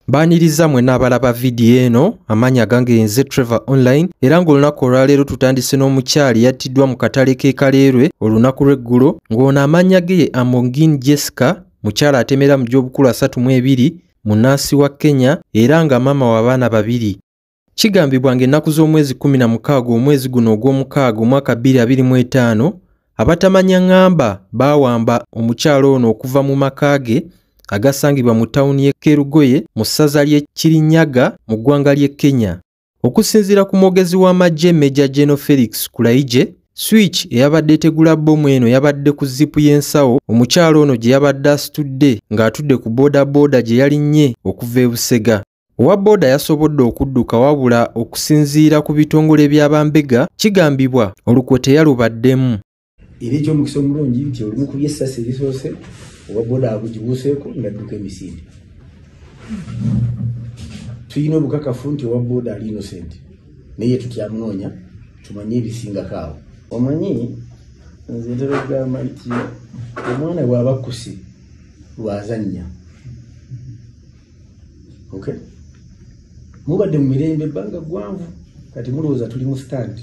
Baniriza mwe n'abalaba vidiyo eno amanya gange nze Trevor Online era ng'olunaku olwaleero tutandise n'omukyali yattiddwa mu katale k'e Kaleerwe olunaku lw'eggulo ng'ono amanya ge ye Amongin Jessica mukyala atemera mu gy'obukulu 32 munnansi wa Kenya era nga maama w'abaana 2. Kigambibwa ng'ennaku z'omwezi 16 omwezi guno ogw'omukaaga omwaka 2025 abatamanya ngamba baawamba omukyala ono okuva mu maka ge agasangibwa mu tawuni y'e Kerugoye mu ssaza ly'e Kirinyaga mu ggwanga ly'e Kenya. Okusinziira ku mwogezi w'amagye Major General Felix Kulaije, switch eyabadde etegula bbomu eno yabadde ku zipu y'ensawo omukyala ono gye yabadde asitudde ng'atudde ku boodabooda gye yalinnye okuva e Busega. Owa booda yasobodde okudduka wabula okusinziira ku bitongole by'abambega kigambibwa olukwe teyalubaddemu. Era eky'omukisa omulungi nti olumu ku by'essasi erisoose owa booda abugibuuseeko ng'adduka emisinde. Tulina obukakafu nti owa booda ali innocent naye tutyamunoonya tumanye ebisingako awo. Omanyi nze ntera okugamba nti omwana bw'aba akkuse lwazannya. Okay? Mubadde mu mirembe ebbanga ggwanvu kati mulowooza tuli mu stand.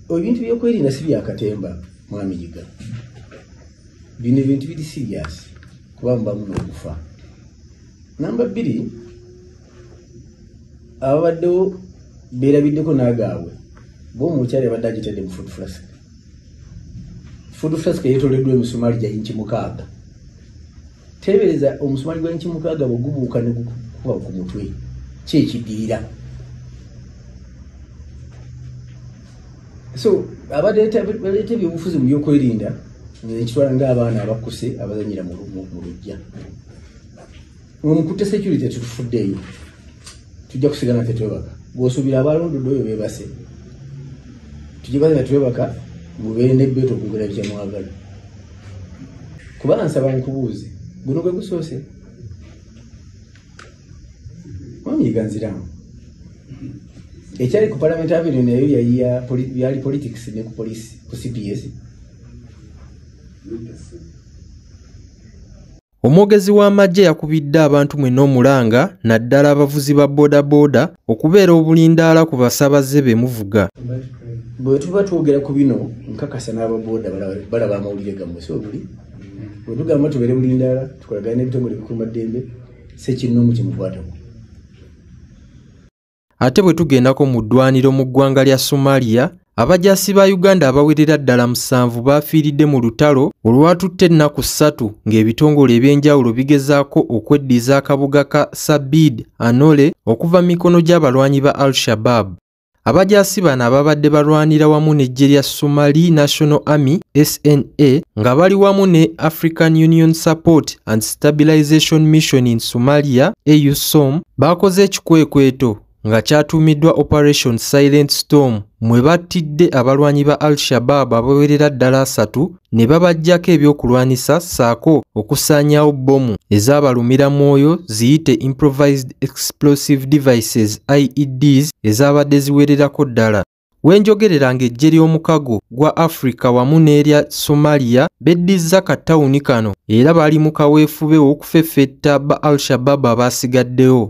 Ebintu by'okwerinda si byakatemba mwami Yiga. Bino ebintu biri serious kuba mubamu n'okufa. Namba 2 ababaddewo beerabiddeko n'agaabwe b'omukyala yabadde agitadde mu food flask. Food flask yeetoleddwa emisumaali gya inchi 6. Teebereza omusumaali gwa inchi 6 bwegubuuka ne gukuba ku mutwe ki ekiddirira. So abaleeta ebyobufuzi mu byokwerinda nekitwala ng'abaana abakkuse abazanyira mu lujja. Omukutte security tetufuddeeyo tujja kusigala tetwebaka. Bw'osuubira abalondodde oyo beebase tujja kuba tetwebaka mubeere n'ebbeeto okugula bye mwagala. Kuba nsaba nkubuuze guno gwe gusoose mwami Yiga nziramu. Ekyali ku Parliament Avenue nayo yali politics ne ku police ku CPS. Omwogezi w'amagye yakubidde abantu mwe n'omulanga naddala abavuzi ba boodabooda okubeera obulindaala ku basaabaze be muvuga. Bwe tuba twogera ku bino nkakasa n'ababooda balaba amawulire gammwe si obuli. Bwe tugamba tubeere bulindaala tukolagana n'ebitongole bikuumaddembe sekinnoomu kimukwatako. Ate bwe tugendako mu ddwaniro mu ggwanga lya Somalia, abajaasi ba Uganda abawerera ddala 7 baafiiridde mu lutalo olwatutte ennaku 3 ng'ebitongole eby'enjawulo bigezaako okweddiza akabuga ka Sabid Anole okuva mu mikono gy'abalwanyi ba Al-Shabaab. Abajaasi bano ababadde balwanira wamu n'eggye lya Somali National Army SNA nga bali wamu ne African Union Support and Stabilization Mission in Somalia AUSOM baakoze ekikwekweto nga kyatuumiddwa Operation Silent Storm mwe battidde abalwanyi ba Al-Shabaab abawerera ddala 3 ne babaggyako ebyokulwanisa ssaako okusaanyaawo bbomu ezaabalumira mwoyo ziyite Improvised Explosive Devices IEDs ezabadde ziwererako ddala. Wenjogerera ng'eggye ly'omukago gwa Africa wamu n'erya Somalia beddizza katawuni kano era bali mu kaweefube w'okufeffetta ba Al-Shabaab abaasigaddewo.